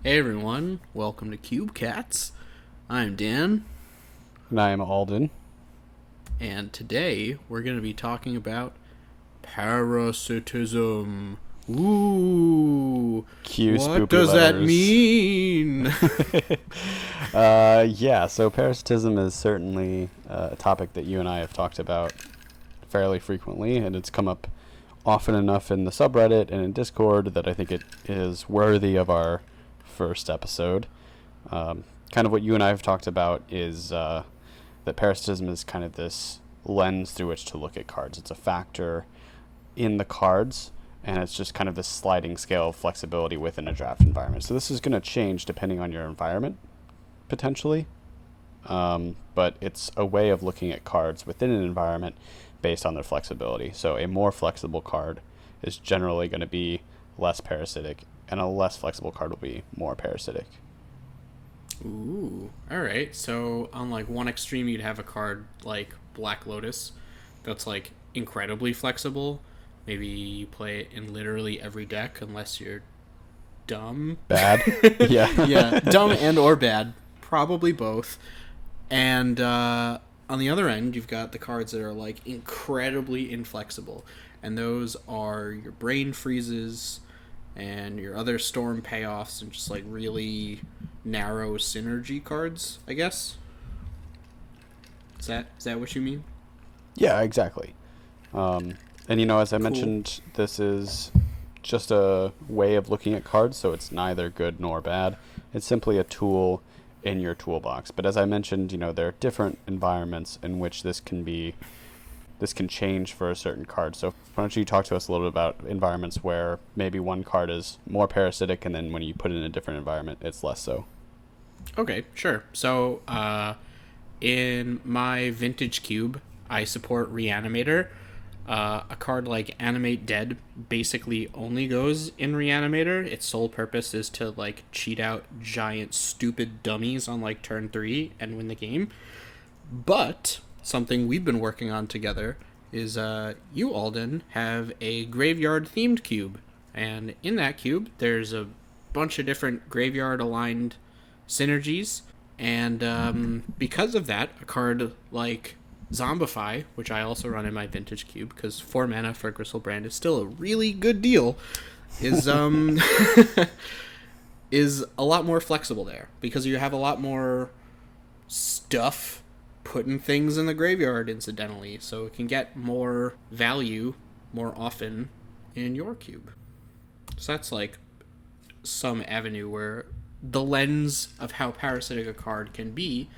Hey everyone, welcome to Cube Cats. I'm Dan, And I am Alden. and today we're going to be talking about parasitism. Ooh, Cue what spoopy does that letters. mean? So parasitism is certainly a topic that you and I have talked about fairly frequently, and it's come up often enough in the subreddit and in Discord that I think it is worthy of our first episode. Kind of what you and I have talked about is that parasitism is kind of this lens through which to look at cards. It's a factor in the cards, and it's just kind of this sliding scale of flexibility within a draft environment. So this is going to change depending on your environment, potentially. But it's a way of looking at cards within an environment based on their flexibility. So a more flexible card is generally going to be less parasitic, and a less flexible card will be more parasitic. Ooh, alright. So, on like one extreme, you'd have a card like Black Lotus that's like incredibly flexible. Maybe you play it in literally every deck unless you're dumb. Bad? Yeah. Yeah, dumb and or bad. Probably both. And on the other end, you've got the cards that are like incredibly inflexible, and those are your brain freezes and your other storm payoffs and just like really narrow synergy cards. I guess is that what you mean? Yeah, exactly. And as I Cool. mentioned, this is just a way of looking at cards, so it's neither good nor bad. It's simply a tool in your toolbox. But as I mentioned, there are different environments in which this can change for a certain card. So why don't you talk to us a little bit about environments where maybe one card is more parasitic, and then when you put it in a different environment, it's less so. Okay, sure. So, in my vintage cube, I support Reanimator. A card like Animate Dead basically only goes in Reanimator. Its sole purpose is to like cheat out giant stupid dummies on like turn 3 and win the game. But something we've been working on together is you, Alden, have a graveyard themed cube. And in that cube, there's a bunch of different graveyard aligned synergies. And because of that, a card like Zombify, which I also run in my vintage cube because 4 mana for Gristlebrand is still a really good deal, is is a lot more flexible there because you have a lot more stuff putting things in the graveyard incidentally, so it can get more value more often in your cube. So that's like some avenue where the lens of how parasitic a card can be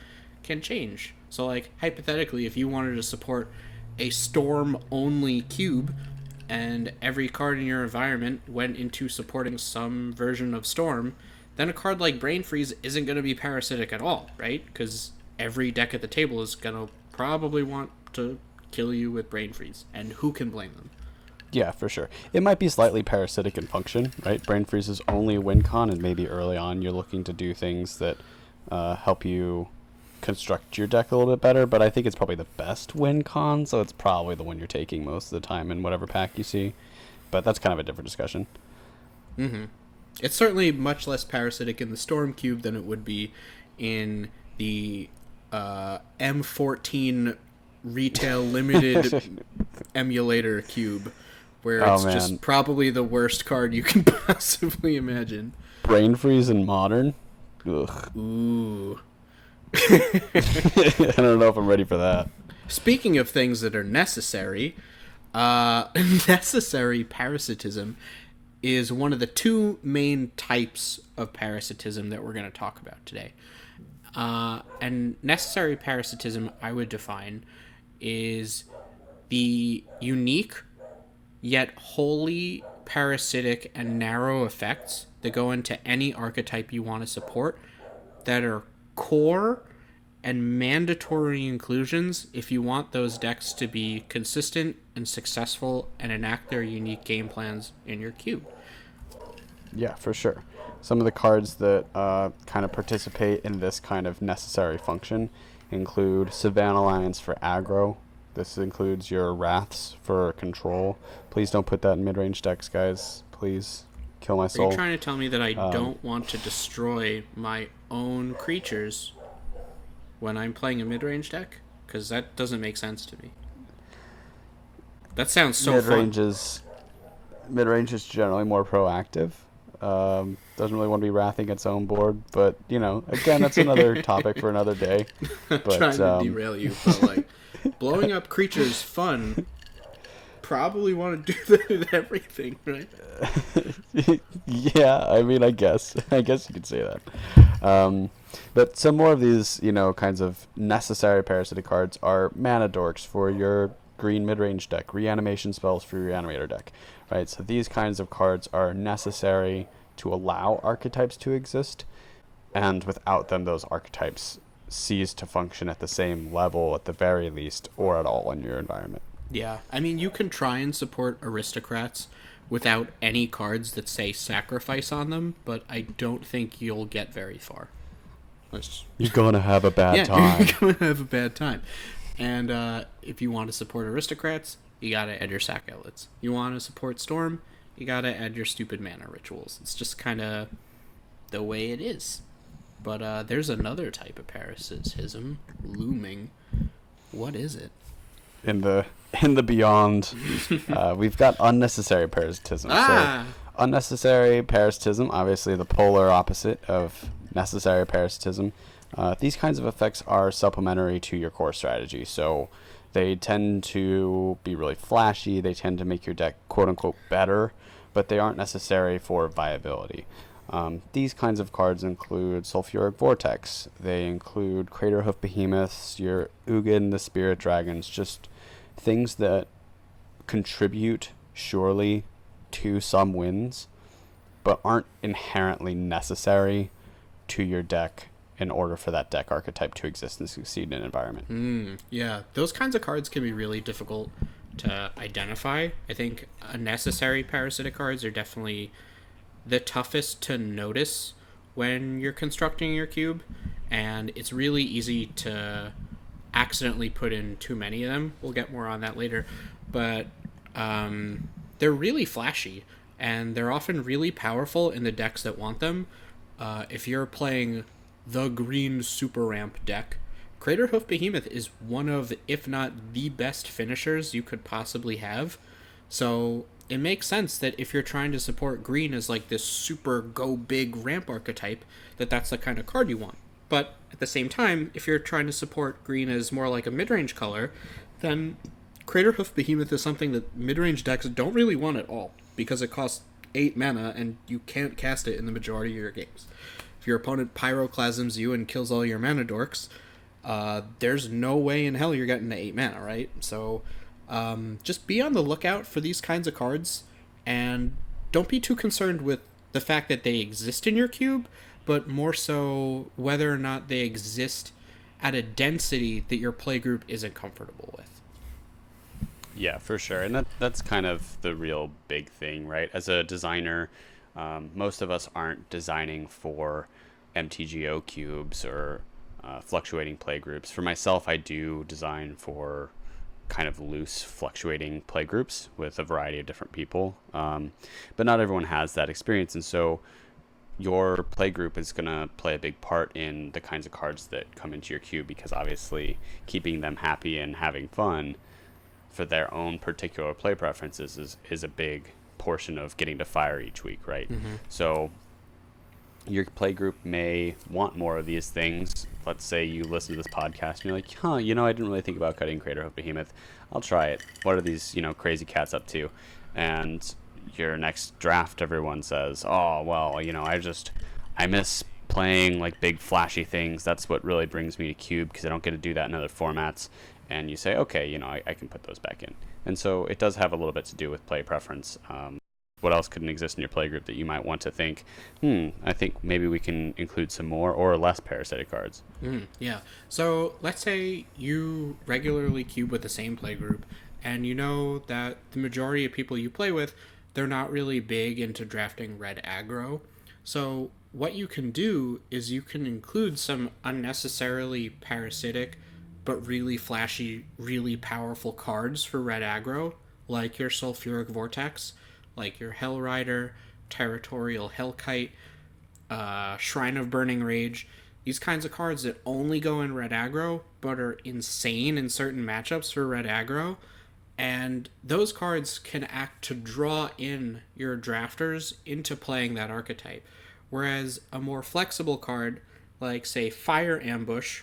can change. So, like, hypothetically, if you wanted to support a storm-only cube and every card in your environment went into supporting some version of storm, then a card like Brain Freeze isn't going to be parasitic at all, right? Because every deck at the table is going to probably want to kill you with Brain Freeze, and who can blame them? Yeah, for sure. It might be slightly parasitic in function, right? Brain Freeze is only a win con, and maybe early on you're looking to do things that help you construct your deck a little bit better, but I think it's probably the best win con, so it's probably the one you're taking most of the time in whatever pack you see. But that's kind of a different discussion. Mm-hmm. It's certainly much less parasitic in the Storm Cube than it would be in the M14 retail limited emulator cube, where it's just probably the worst card you can possibly imagine. Brain Freeze in Modern? Ugh. Ooh. I don't know if I'm ready for that. Speaking of things that are necessary, necessary parasitism is one of the two main types of parasitism that we're going to talk about today. And necessary parasitism, I would define, is the unique yet wholly parasitic and narrow effects that go into any archetype you want to support that are core and mandatory inclusions if you want those decks to be consistent and successful and enact their unique game plans in your cube. Yeah, for sure. Some of the cards that kind of participate in this kind of necessary function include Savannah Alliance for aggro. This includes your Wraths for control. Please don't put that in mid-range decks, guys. Please. kill my Are you soul. trying to tell me that I Um, don't want to destroy my own creatures when I'm playing a mid-range deck? Because that doesn't make sense to me. That sounds so mid fun. range is mid range is generally more proactive. Doesn't really want to be wrathing its own board, but again, that's another topic for another day. Not But trying to derail you, but like blowing up creatures fun. Probably want to do that in everything, right? yeah, I mean, I guess you could say that. Um, but some more of these, kinds of necessary parasitic cards are mana dorks for your green mid-range deck, reanimation spells for your reanimator deck, right? So these kinds of cards are necessary to allow archetypes to exist, and without them, those archetypes cease to function at the same level, at the very least, or at all in your environment. Yeah, I mean, you can try and support aristocrats without any cards that say sacrifice on them, but I don't think you'll get very far. Let's- You're gonna have a bad yeah, you're time. going to have a bad time. And if you want to support aristocrats, you got to add your sack outlets. You want to support storm, you got to add your stupid mana rituals. It's just kind of the way it is. But there's another type of parasitism looming. What is it? in the in the beyond, we've got unnecessary parasitism. So Ah! unnecessary parasitism, obviously the polar opposite of necessary parasitism. These kinds of effects are supplementary to your core strategy. So they tend to be really flashy. They tend to make your deck quote unquote better, but they aren't necessary for viability. These kinds of cards include Sulfuric Vortex. They include Craterhoof Behemoths, your Ugin, the Spirit Dragons, just things that contribute surely to some wins, but aren't inherently necessary to your deck in order for that deck archetype to exist and succeed in an environment. Yeah, those kinds of cards can be really difficult to identify. I think unnecessary parasitic cards are definitely the toughest to notice when you're constructing your cube, and it's really easy to accidentally put in too many of them. We'll get more on that later, but they're really flashy, and they're often really powerful in the decks that want them. If you're playing the green super ramp deck, Craterhoof Behemoth is one of, if not the best finishers you could possibly have. So it makes sense that if you're trying to support green as like this super go big ramp archetype, that's the kind of card you want. But at the same time, if you're trying to support green as more like a mid-range color, then Craterhoof Behemoth is something that mid-range decks don't really want at all, because it costs 8 mana and you can't cast it in the majority of your games. If your opponent pyroclasms you and kills all your mana dorks, there's no way in hell you're getting to 8 mana, right? So just be on the lookout for these kinds of cards, and don't be too concerned with the fact that they exist in your cube, but more so whether or not they exist at a density that your playgroup isn't comfortable with. Yeah, for sure. And that's kind of the real big thing, right? As a designer, most of us aren't designing for MTGO cubes or fluctuating playgroups. For myself, I do design for kind of loose, fluctuating playgroups with a variety of different people. But not everyone has that experience. And so your playgroup is going to play a big part in the kinds of cards that come into your cube, because obviously keeping them happy and having fun for their own particular play preferences is a big portion of getting to fire each week, right? So your play group may want more of these things. Let's say you listen to this podcast and you're like, I didn't really think about cutting Craterhoof Behemoth. I'll try it. What are these, crazy cats up to? And your next draft, everyone says, oh, well, I miss playing like big flashy things. That's what really brings me to Cube, because I don't get to do that in other formats. And you say, okay, I can put those back in. And so it does have a little bit to do with play preference. What else couldn't exist in your playgroup that you might want to think, I think maybe we can include some more or less parasitic cards? Yeah. So let's say you regularly cube with the same playgroup, and you know that the majority of people you play with, they're not really big into drafting red aggro. So what you can do is you can include some unnecessarily parasitic but really flashy, really powerful cards for red aggro, like your Sulfuric Vortex, like your Hell Rider, Territorial Hellkite, Shrine of Burning Rage. These kinds of cards that only go in red aggro, but are insane in certain matchups for red aggro. And those cards can act to draw in your drafters into playing that archetype. Whereas a more flexible card, like, say, Fire Ambush,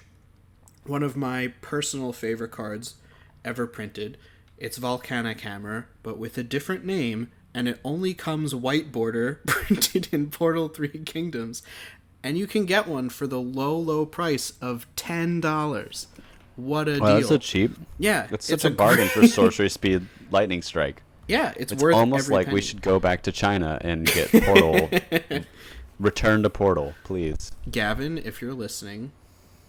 one of my personal favorite cards ever printed, it's Volcanic Hammer, but with a different name, and it only comes white border, printed in Portal 3 Kingdoms. And you can get one for the low, low price of $10. What a deal. That's so cheap. Yeah. It's such a bargain for Sorcery Speed Lightning Strike. Yeah, it's It's worth almost every like penny. we should go back to China and get Portal. Return to Portal, please. Gavin, if you're listening,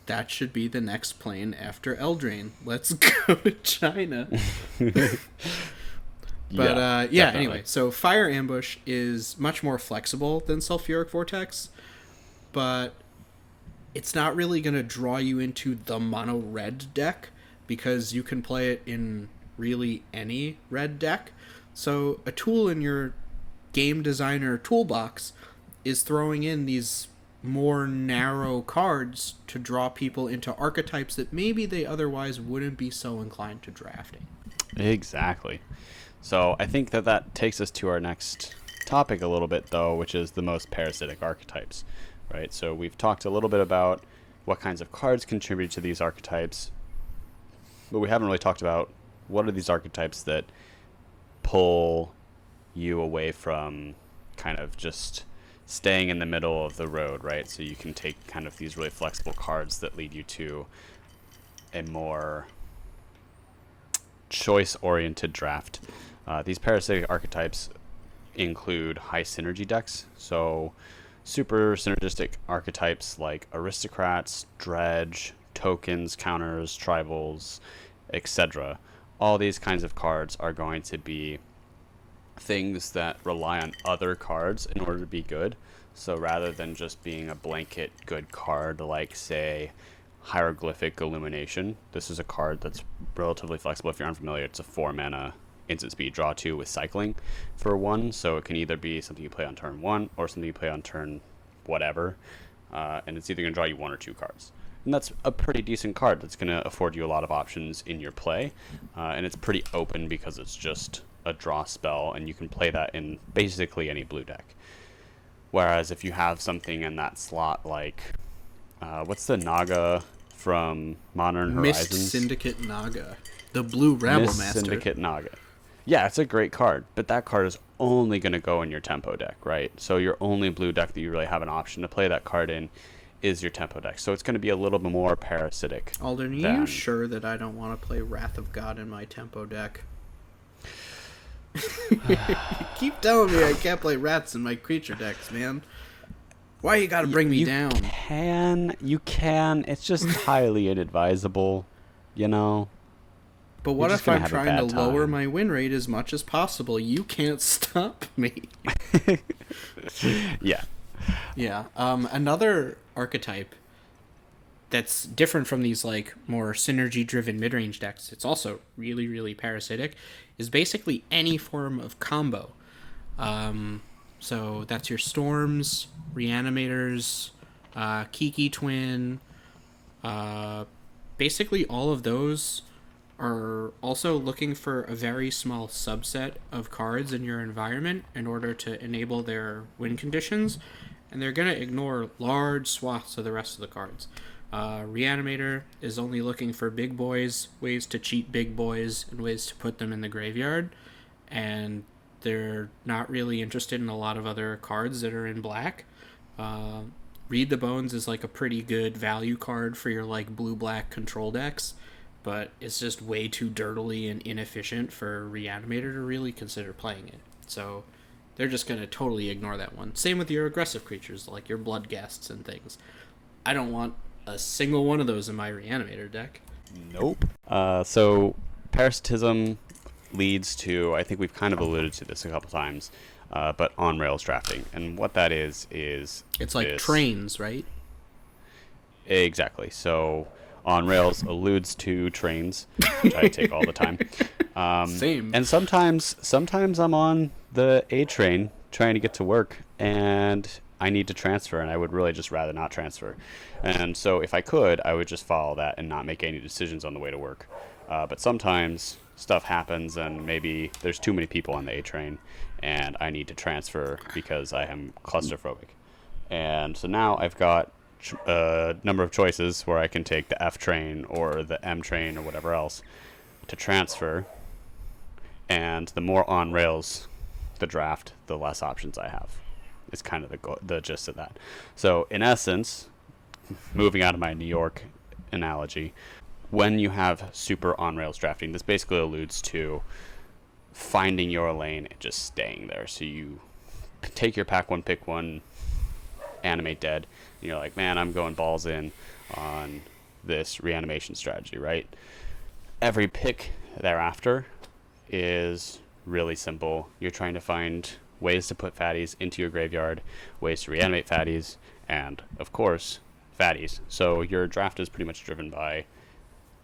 that should be the next plane after Eldraine. Let's go to China. But yeah, anyway, so Fire Ambush is much more flexible than Sulfuric Vortex, but it's not really going to draw you into the mono red deck because you can play it in really any red deck. So a tool in your game designer toolbox is throwing in these more narrow cards to draw people into archetypes that maybe they otherwise wouldn't be so inclined to drafting. Exactly. So I think that takes us to our next topic a little bit, though, which is the most parasitic archetypes, right? So we've talked a little bit about what kinds of cards contribute to these archetypes, but we haven't really talked about what are these archetypes that pull you away from kind of just staying in the middle of the road, right? So you can take kind of these really flexible cards that lead you to a more choice-oriented draft. These parasitic archetypes include high synergy decks, so super synergistic archetypes like aristocrats, dredge, tokens, counters, tribals, etc. All these kinds of cards are going to be things that rely on other cards in order to be good. So rather than just being a blanket good card like, say, Hieroglyphic Illumination, this is a card that's relatively flexible. If you're unfamiliar, it's a 4-mana instant speed draw 2 with cycling for 1, so it can either be something you play on turn 1 or something you play on turn whatever, and it's either going to draw you 1 or 2 cards. And that's a pretty decent card that's going to afford you a lot of options in your play, and it's pretty open because it's just a draw spell, and you can play that in basically any blue deck. Whereas if you have something in that slot like, what's the Naga from Modern Horizons? Mist Syndicate Naga. The blue Rabble Mist Master. Syndicate Naga. Yeah, it's a great card, but that card is only going to go in your tempo deck, right? So your only blue deck that you really have an option to play that card in is your tempo deck. So it's going to be a little bit more parasitic. Alden, are you sure that I don't want to play Wrath of God in my tempo deck? You keep telling me I can't play rats in my creature decks, man. Why you gotta bring me down? You can. It's just highly inadvisable, you know? But what just if gonna I'm have a trying to bad lower time. my win rate as much as possible? You can't stop me. Yeah. Yeah. Another archetype that's different from these like more synergy-driven mid-range decks, it's also really, really parasitic, is basically any form of combo. So that's your Storms, Reanimators, Kiki Twin. Basically all of those are also looking for a very small subset of cards in your environment in order to enable their win conditions, and they're going to ignore large swaths of the rest of the cards. Reanimator is only looking for big boys, ways to cheat big boys, and ways to put them in the graveyard, and they're not really interested in a lot of other cards that are in black. Read the Bones is like a pretty good value card for your like blue-black control decks, but it's just way too dirtily and inefficient for Reanimator to really consider playing it. So they're just going to totally ignore that one. Same with your aggressive creatures, like your Blood Guests and things. I don't want a single one of those in my Reanimator deck. Nope. So Parasitism leads to, I think we've kind of alluded to this a couple times, but on rails drafting. And what that is it's like trains, right? Exactly. So on rails alludes to trains, which I take all the time. Same. And sometimes I'm on the A train trying to get to work, and I need to transfer, and I would really just rather not transfer. And so if I could, I would just follow that and not make any decisions on the way to work. But sometimes stuff happens, and maybe there's too many people on the A train, and I need to transfer because I am claustrophobic. And so now I've got a number of choices where I can take the F train or the M train or whatever else to transfer. And the more on rails the draft, the less options I have. It's kind of the gist of that. So in essence, moving out of my New York analogy, when you have super on rails drafting, this basically alludes to finding your lane and just staying there. So you take your pack one, pick one, animate dead, and you're like, man, I'm going balls in on this reanimation strategy, right? Every pick thereafter is really simple. You're trying to find ways to put fatties into your graveyard, ways to reanimate fatties, and of course, fatties. So your draft is pretty much driven by,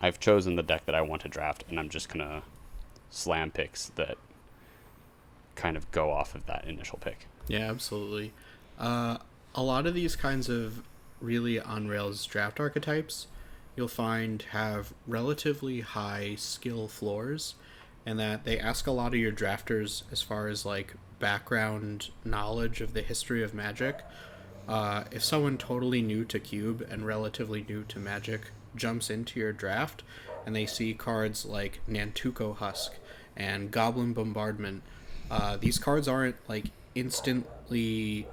I've chosen the deck that I want to draft, and I'm just gonna slam picks that kind of go off of that initial pick. Yeah, absolutely. A lot of these kinds of really on rails draft archetypes you'll find have relatively high skill floors, and that they ask a lot of your drafters as far as like background knowledge of the history of Magic. If someone totally new to Cube and relatively new to Magic jumps into your draft and they see cards like Nantuko Husk and Goblin Bombardment, these cards aren't like instantly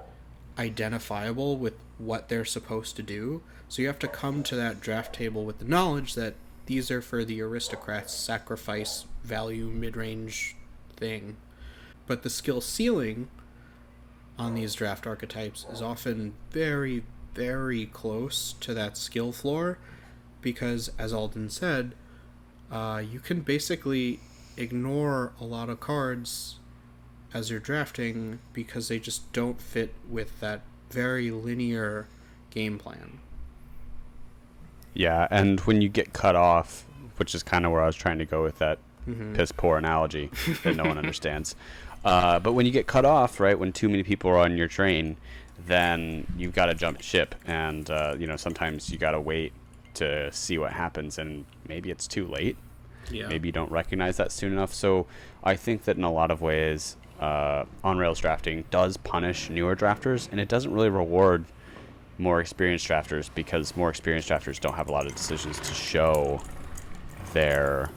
identifiable with what they're supposed to do. So you have to come to that draft table with the knowledge that these are for the aristocrats sacrifice value mid-range thing. But the skill ceiling on these draft archetypes is often very, very close to that skill floor because, as Alden said, you can basically ignore a lot of cards as you're drafting because they just don't fit with that very linear game plan. Yeah, and when you get cut off, which is kind of where I was trying to go with that piss poor analogy that no one understands. But when you get cut off, right, when too many people are on your train, then you've got to jump ship, and sometimes you got to wait to see what happens, and maybe it's too late. Yeah. Maybe you don't recognize that soon enough. So I think that in a lot of ways, on rails drafting does punish newer drafters, and it doesn't really reward more experienced drafters because more experienced drafters don't have a lot of decisions to show their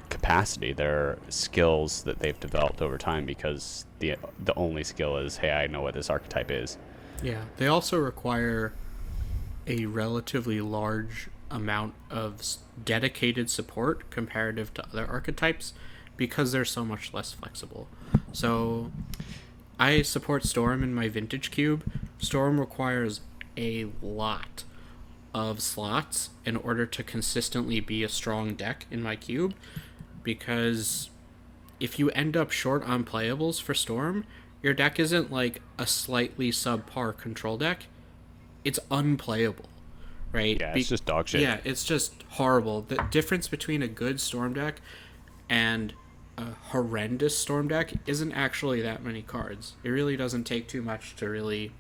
capacity, their skills that they've developed over time, because the only skill is, hey, I know what this archetype is. Yeah, they also require a relatively large amount of dedicated support comparative to other archetypes because they're so much less flexible. So I support Storm in my Vintage Cube. Storm requires a lot of slots in order to consistently be a strong deck in my cube, because if you end up short on playables for Storm, your deck isn't like a slightly subpar control deck, it's unplayable, right? Yeah, it's just dog shit. Yeah, it's just horrible. The difference between a good Storm deck and a horrendous Storm deck isn't actually that many cards. It really doesn't take too much to really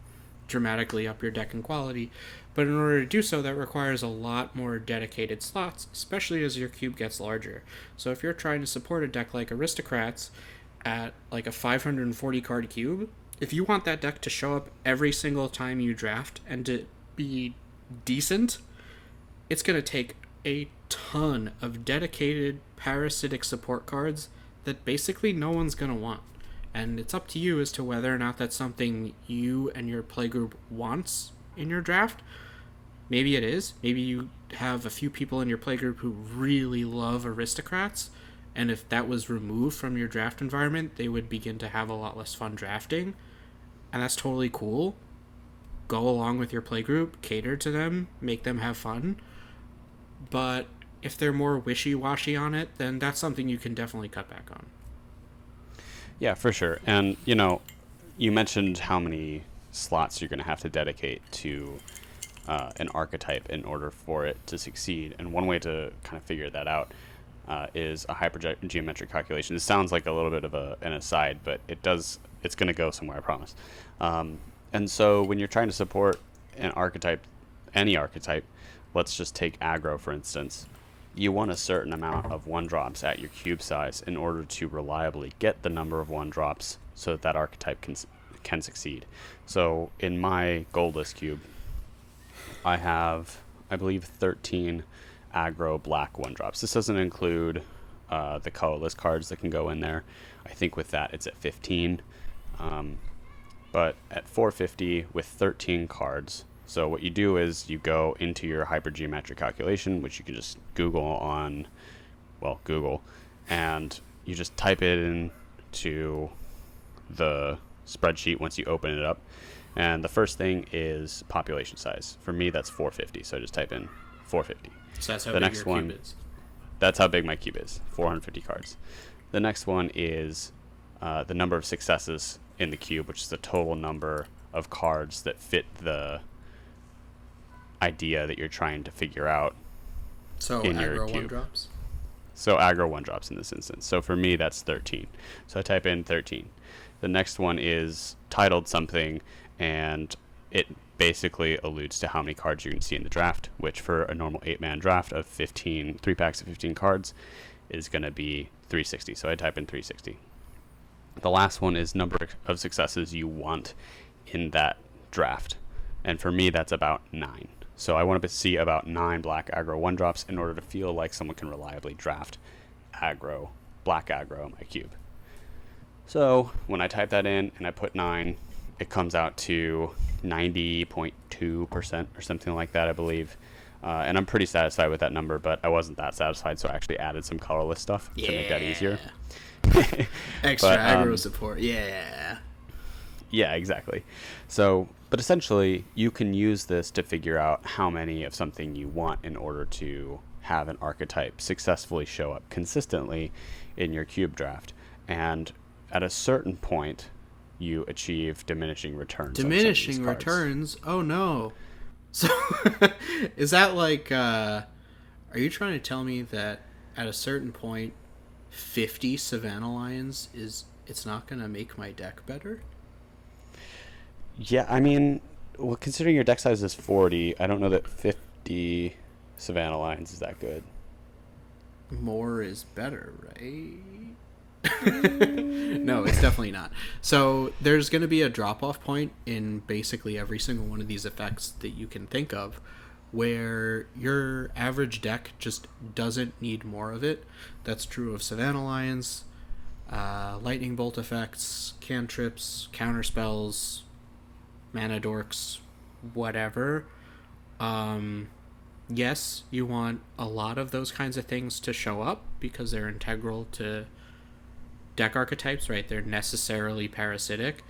dramatically up your deck in quality, but in order to do so, that requires a lot more dedicated slots, especially as your cube gets larger. So if you're trying to support a deck like Aristocrats at like a 540 card cube, if you want that deck to show up every single time you draft and to be decent, it's going to take a ton of dedicated parasitic support cards that basically no one's going to want. And it's up to you as to whether or not that's something you and your playgroup wants in your draft. Maybe it is. Maybe you have a few people in your playgroup who really love Aristocrats, and if that was removed from your draft environment, they would begin to have a lot less fun drafting. And that's totally cool. Go along with your playgroup, cater to them, make them have fun. But if they're more wishy-washy on it, then that's something you can definitely cut back on. Yeah, for sure. And, you mentioned how many slots you're going to have to dedicate to an archetype in order for it to succeed. And one way to kind of figure that out is a hypergeometric calculation. It sounds like a little bit of an aside, but it does it's going to go somewhere, I promise. And so when you're trying to support an archetype, any archetype, let's just take aggro for instance. You want a certain amount of 1-drops at your cube size in order to reliably get the number of 1-drops so that that archetype can succeed. So in my goldless cube, I have, I believe, 13 aggro black 1-drops. This doesn't include the colorless cards that can go in there. I think with that it's at 15. But at 450 with 13 cards, so what you do is you go into your hypergeometric calculation, which you can just Google on, well, Google, and you just type it into the spreadsheet once you open it up. And the first thing is population size. For me, that's 450, so I just type in 450. So that's how the big next your one, cube is. That's how big my cube is, 450 cards. The next one is the number of successes in the cube, which is the total number of cards that fit the idea that you're trying to figure out. So in your aggro cube. 1-drops? So aggro 1-drops in this instance. So for me, that's 13. So I type in 13. The next one is titled something, and it basically alludes to how many cards you can see in the draft, which for a normal 8-man draft of 15, 3 packs of 15 cards is going to be 360. So I type in 360. The last one is number of successes you want in that draft. And for me, that's about 9. So I want to see about 9 black aggro 1-drops in order to feel like someone can reliably draft aggro, black aggro in my cube. So when I type that in and I put 9, it comes out to 90.2% or something like that, I believe. And I'm pretty satisfied with that number, but I wasn't that satisfied, so I actually added some colorless stuff to make that easier. Extra aggro support, yeah. Yeah, exactly. So, but essentially, you can use this to figure out how many of something you want in order to have an archetype successfully show up consistently in your cube draft. And at a certain point, you achieve diminishing returns. Diminishing returns? Oh no. So, is that like, are you trying to tell me that at a certain point, 50 Savannah Lions it's not going to make my deck better? Yeah, I mean, well, considering your deck size is 40, I don't know that 50 Savannah Lions is that good. More is better, right? No, it's definitely not. So there's going to be a drop-off point in basically every single one of these effects that you can think of where your average deck just doesn't need more of it. That's true of Savannah Lions, lightning bolt effects, cantrips, counterspells, mana dorks, whatever. Yes, you want a lot of those kinds of things to show up because they're integral to deck archetypes, right? They're necessarily parasitic,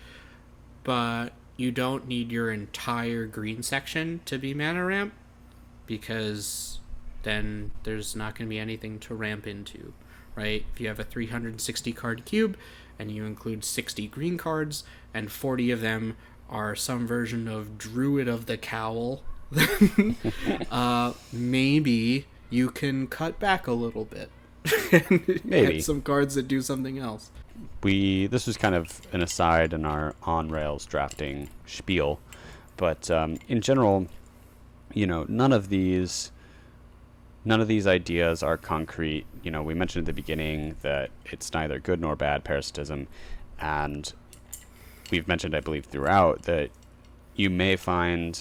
but you don't need your entire green section to be mana ramp because then there's not going to be anything to ramp into, right? If you have a 360 card cube and you include 60 green cards and 40 of them are some version of Druid of the Cowl, maybe you can cut back a little bit. Maybe get some cards that do something else. This was kind of an aside in our on rails drafting spiel, but in general, none of these ideas are concrete. We mentioned at the beginning that it's neither good nor bad parasitism, and we've mentioned, I believe, throughout that you may find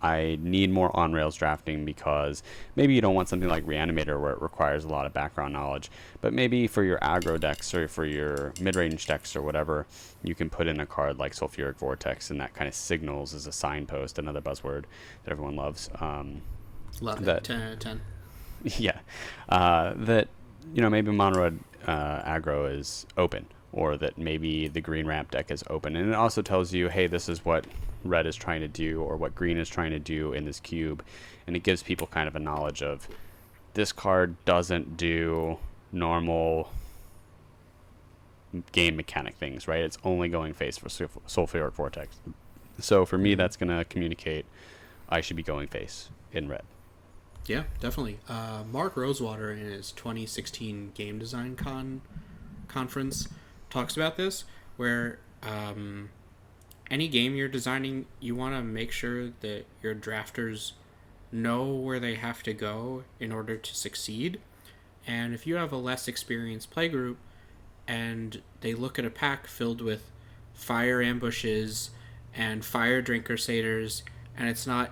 I need more on-rails drafting because maybe you don't want something like Reanimator where it requires a lot of background knowledge, but maybe for your aggro decks or for your mid-range decks or whatever, you can put in a card like Sulfuric Vortex, and that kind of signals as a signpost, another buzzword that everyone loves. Love it. 10 out of 10. Yeah. That, maybe mono red aggro is open, or that maybe the green ramp deck is open. And it also tells you, hey, this is what red is trying to do or what green is trying to do in this cube. And it gives people kind of a knowledge of this card doesn't do normal game mechanic things, right? It's only going face for Sulfuric Vortex. So for me, that's going to communicate I should be going face in red. Yeah, definitely. Mark Rosewater in his 2016 Game Design conference talks about this, where any game you're designing, you want to make sure that your drafters know where they have to go in order to succeed. And if you have a less experienced playgroup and they look at a pack filled with fire ambushes and fire drinker satyrs, and it's not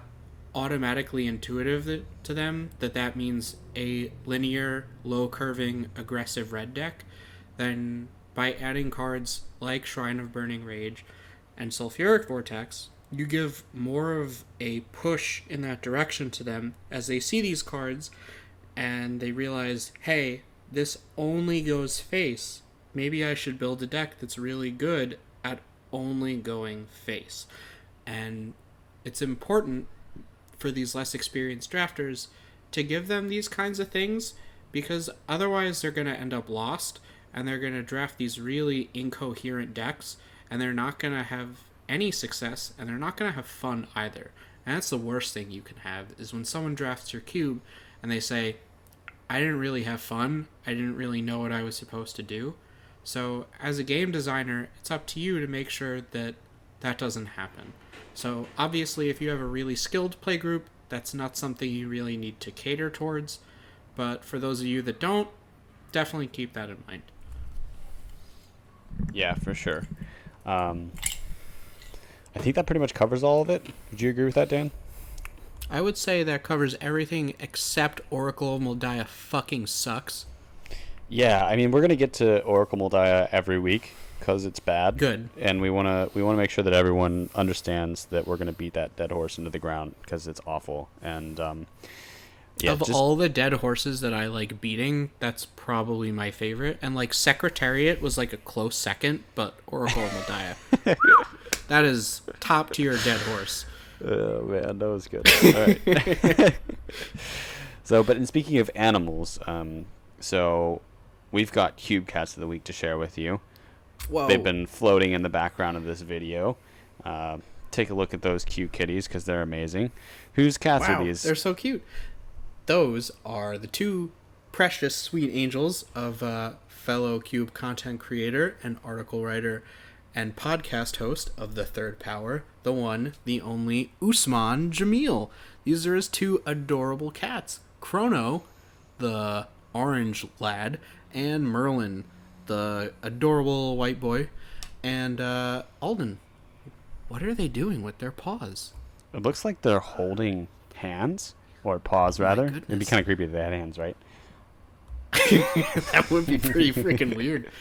automatically intuitive to them that that means a linear, low curving, aggressive red deck, then by adding cards like Shrine of Burning Rage and Sulfuric Vortex, you give more of a push in that direction to them as they see these cards and they realize, hey, this only goes face. Maybe I should build a deck that's really good at only going face. And it's important for these less experienced drafters to give them these kinds of things, because otherwise they're going to end up lost and they're going to draft these really incoherent decks and they're not going to have any success and they're not going to have fun either. And that's the worst thing you can have, is when someone drafts your cube and they say, I didn't really have fun, I didn't really know what I was supposed to do. So as a game designer, it's up to you to make sure that that doesn't happen. So obviously if you have a really skilled playgroup, that's not something you really need to cater towards. But for those of you that don't, definitely keep that in mind. Yeah, for sure. I think that pretty much covers all of it. Would you agree with that, Dan? I would say that covers everything except Oracle of Moldiah fucking sucks. Yeah, I mean, we're going to get to Oracle Moldiah every week because it's bad. Good. And we want to make sure that everyone understands that we're going to beat that dead horse into the ground because it's awful. And yeah, of all the dead horses that I like beating, that's probably my favorite. And like Secretariat was like a close second, but Oracle of Moldiah, that is top tier dead horse. Oh man, that was good. All right. So, but in speaking of animals, so we've got Cube Cats of the Week to share with you. Whoa. They've been floating in the background of this video. Take a look at those cute kitties because they're amazing. Whose cats are these? They're so cute. Those are the two precious sweet angels of fellow Cube content creator and article writer and podcast host of The Third Power, the one, the only Usman Jamil. These are his two adorable cats, Chrono, the orange lad, and Merlin, the adorable white boy, and Alden. What are they doing with their paws? It looks like they're holding hands, or paws rather. It'd be kind of creepy if they had hands, right? That would be pretty freaking weird.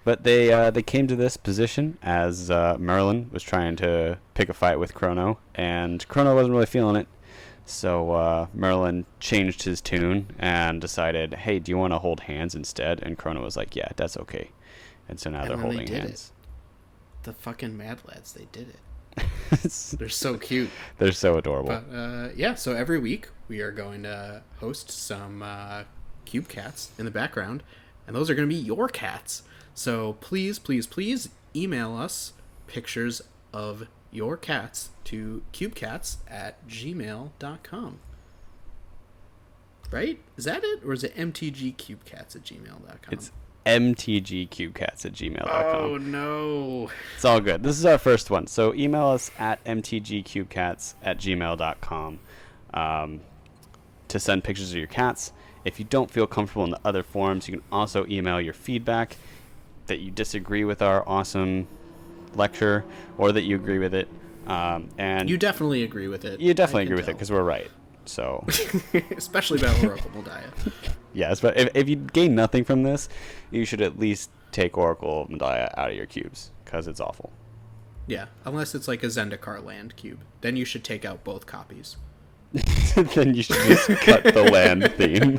But they came to this position as Merlin was trying to pick a fight with Chrono, and Chrono wasn't really feeling it. So Merlin changed his tune and decided, hey, do you want to hold hands instead? And Chrono was like, yeah, that's okay. And so now they're holding hands. The fucking Mad Lads, they did it. They're so cute. They're so adorable. But yeah, so every week we are going to host some Cube Cats in the background, and those are going to be your cats. So please, please, please email us pictures of your cats to cubecats@gmail.com. Right? Is that it? Or is it mtgcubecats@gmail.com? It's mtgcubecats@gmail.com. Oh, no. It's all good. This is our first one. So email us at mtgcubecats@gmail.com to send pictures of your cats. If you don't feel comfortable in the other forums, you can also email your feedback that you disagree with our awesome lecture or that you agree with it. And you definitely agree with it. You definitely agree with it because we're right. So, especially about Oracle Moldiah. Yes, but if you gain nothing from this, you should at least take Oracle Moldiah out of your cubes because it's awful. Yeah, unless it's like a Zendikar land cube. Then you should take out both copies. Then you should just cut the land theme.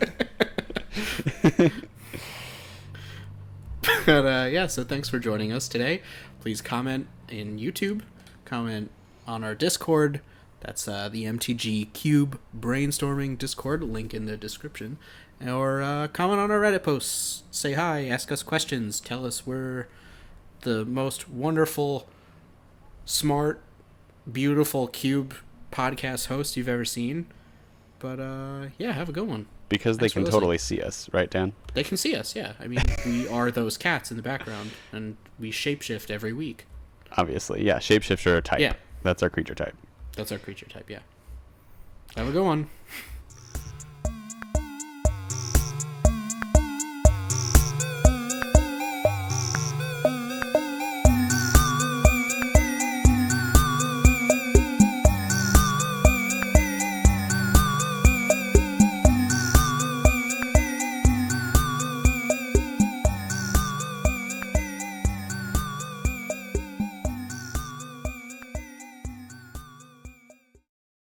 But yeah, so thanks for joining us today. Please comment in YouTube, comment on our Discord. That's the MTG Cube Brainstorming Discord, link in the description. Or comment on our Reddit posts. Say hi, ask us questions, tell us we're the most wonderful, smart, beautiful Cube podcast host you've ever seen. But yeah, have a good one. because they Thanks for can listening. totally see us, right, Dan? They can see us, yeah. I mean, we are those cats in the background, and we shapeshift every week. Obviously, yeah. Shapeshifter type. Yeah, That's our creature type. that's our creature type, yeah. Have a good one.